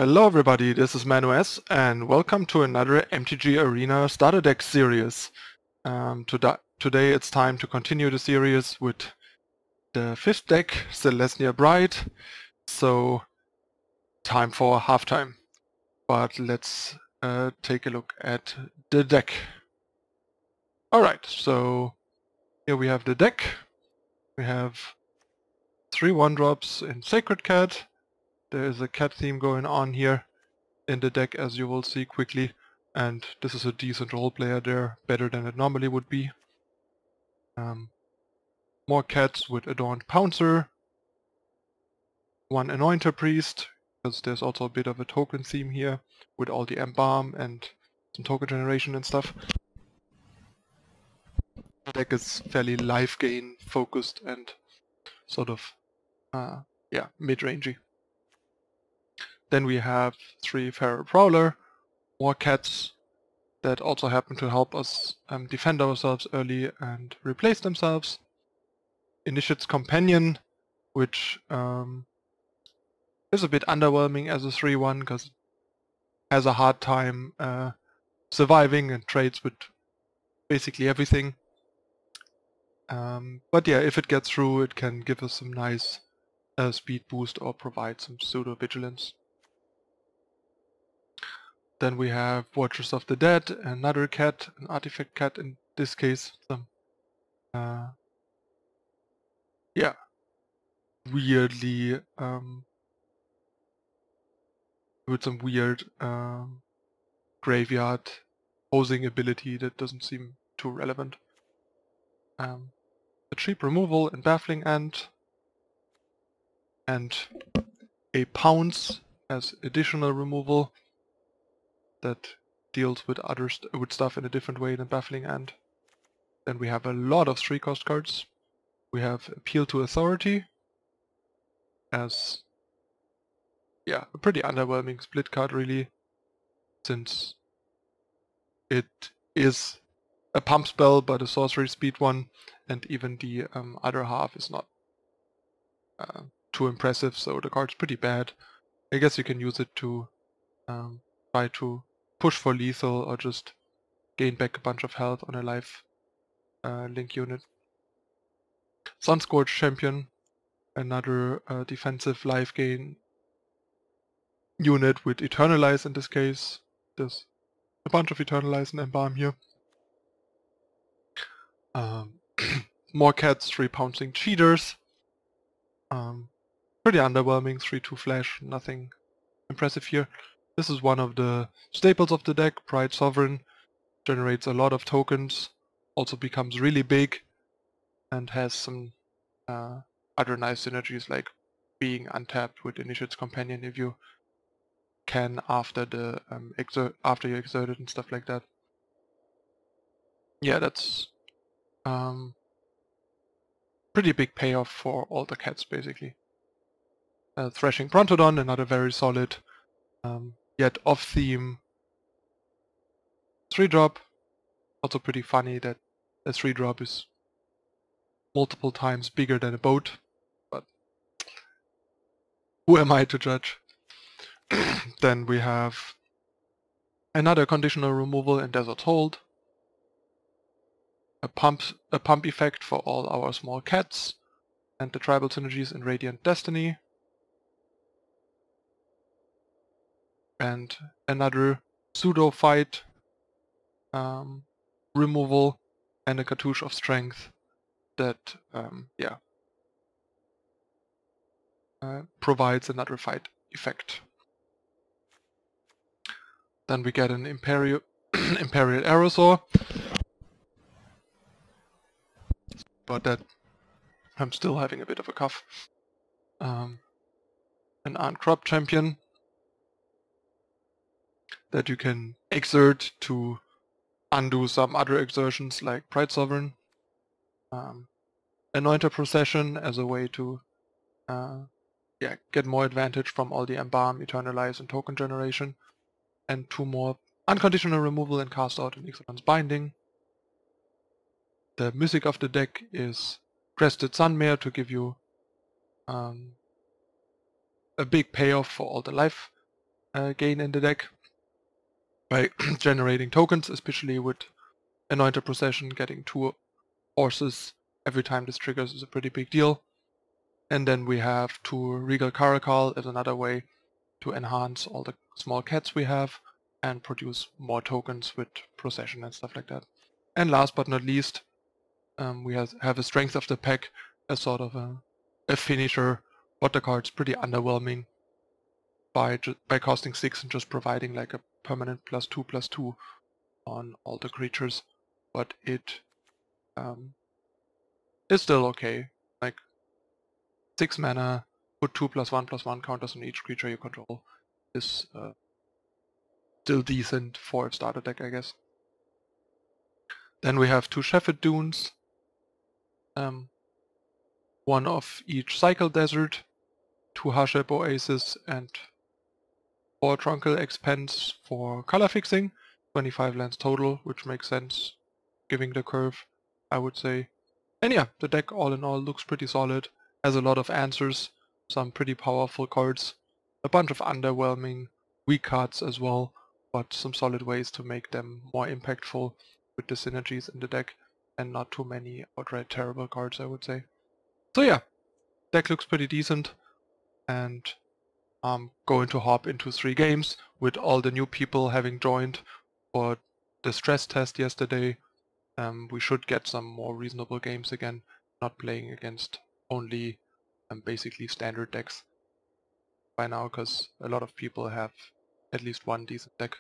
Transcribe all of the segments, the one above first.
Hello everybody, this is ManuS and welcome to another MTG Arena starter deck series. Today it's time to continue the series with the fifth deck, Selesnya Pride. So time for halftime. But let's take a look at the deck. Alright, so here we have the deck. We have 3 1-drops in Sacred Cat. There is a cat theme going on here in the deck, as you will see quickly, and this is a decent role player there, better than it normally would be. More cats with Adorned Pouncer, 1 Anointer Priest, because there's also a bit of a token theme here with all the Embalm and some token generation and stuff. The deck is fairly life gain focused and sort of mid-rangey. Then we have 3 Feral Prowler, more cats that also happen to help us defend ourselves early and replace themselves. Initiate's Companion, which is a bit underwhelming as a 3-1 because it has a hard time surviving and trades with basically everything. But yeah, if it gets through, it can give us some nice speed boost or provide some pseudo-vigilance. Then we have Watchers of the Dead, another cat, an artifact cat in this case. Some weirdly with some weird graveyard posing ability that doesn't seem too relevant. A cheap removal and Baffling Ant, and a Pounce as additional removal that deals with with stuff in a different way than Baffling Ant. Then we have a lot of 3-cost cards. We have Appeal to Authority as a pretty underwhelming split card really, since it is a pump spell but a sorcery speed one, and even the other half is not too impressive, so the card's pretty bad. I guess you can use it to try to push for lethal or just gain back a bunch of health on a life link unit. Sunscorched Champion, another defensive life gain unit with Eternalize in this case. There's a bunch of Eternalize and Embalm here. More cats, 3 Pouncing Cheaters. Pretty underwhelming, 3-2 flash, nothing impressive here. This is one of the staples of the deck, Pride Sovereign. Generates a lot of tokens, also becomes really big, and has some other nice synergies like being untapped with Initiate's Companion if you can after the after you exert it and stuff like that. Yeah, that's pretty big payoff for all the cats basically. Thrashing Brontodon, another very solid yet off-theme 3-drop. Also pretty funny that a 3-drop is multiple times bigger than a boat, but who am I to judge? Then we have another conditional removal in Desert Hold, a pump effect for all our small cats, and the tribal synergies in Radiant Destiny, and another pseudo fight removal and a Cartouche of Strength that provides another fight effect. Then we get an Imperial Aerosaur. But that I'm still having a bit of a cough. An Uncropped Champion that you can exert to undo some other exertions like Pride Sovereign. Anointer Procession as a way to get more advantage from all the Embalm, Eternalize, and token generation. And 2 more unconditional removal and cast out in Ixalan's Binding. The music of the deck is Crested Sunmare to give you a big payoff for all the life gain in the deck by generating tokens, especially with Anointed Procession. Getting 2 horses every time this triggers is a pretty big deal. And then we have 2 Regal Caracal as another way to enhance all the small cats we have and produce more tokens with Procession and stuff like that. And last but not least, we have a Strength of the Pack as sort of a finisher, but the card's pretty underwhelming by costing 6 and just providing like a permanent +2/+2 on all the creatures, but it is still okay. Like 6 mana, put 2+1/+1 counters on each creature you control is still decent for a starter deck, I guess. Then we have 2 Shepherd Dunes, 1 of each Cycle Desert, 2 Hashep Oasis, and 4 Trunkel Expense for color fixing, 25 lands total, which makes sense giving the curve, I would say. And yeah, the deck all in all looks pretty solid, has a lot of answers, some pretty powerful cards, a bunch of underwhelming weak cards as well, but some solid ways to make them more impactful with the synergies in the deck, and not too many outright terrible cards, I would say. So yeah, deck looks pretty decent, and I'm going to hop into 3 games with all the new people having joined for the stress test yesterday. We should get some more reasonable games again, not playing against only basically standard decks by now, because a lot of people have at least one decent deck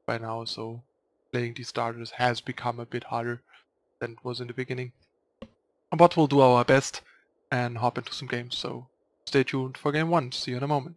by now, so playing these starters has become a bit harder than it was in the beginning. But we'll do our best and hop into some games, so stay tuned for game 1. See you in a moment.